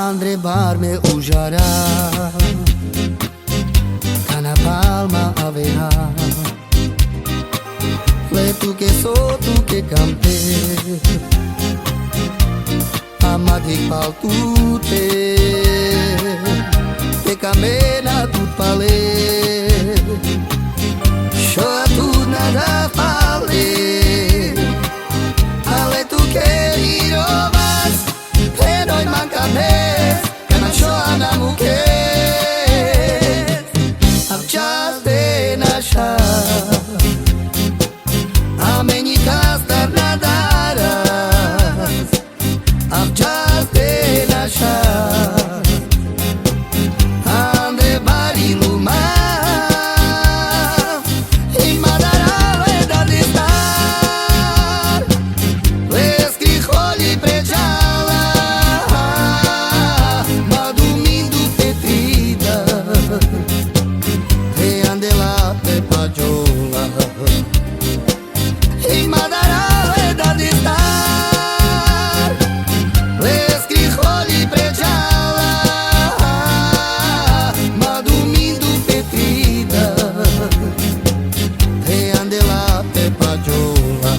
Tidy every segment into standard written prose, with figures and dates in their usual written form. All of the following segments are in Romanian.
întrebar-me ujará ca na palma haverá. Le tu que sou, tu que cantei, amadik pal tute, que camena tut pale, shoa tut nada pale, ale tu que irobas, pero i manca mes, que na shoa na muquez, abchas de nasha. Amenikas dar nadaras, abchas de nasha, ande bari luma, in madara le dar de star, le scrijoli prejala, madumindu petrida, e ande la te pagiola. In madara le dar de star, le scrijoli prejala, madumindu petrida, e ande la te pagiola.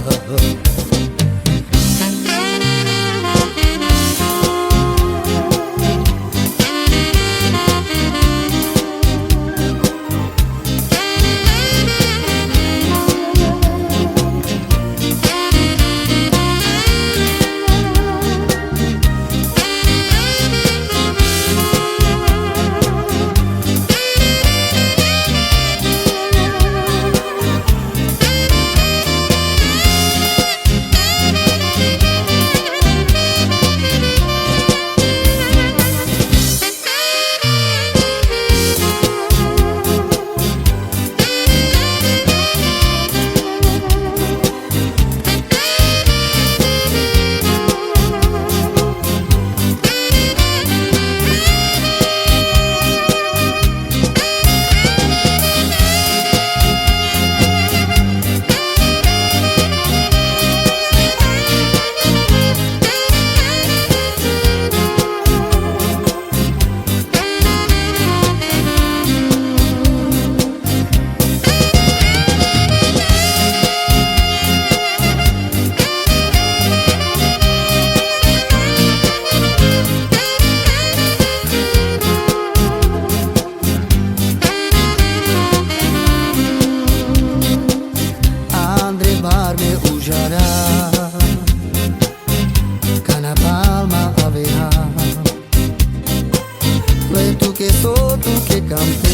Întrebar-me ujará ca na palma haverá. Le tu que sou, tu que cantei,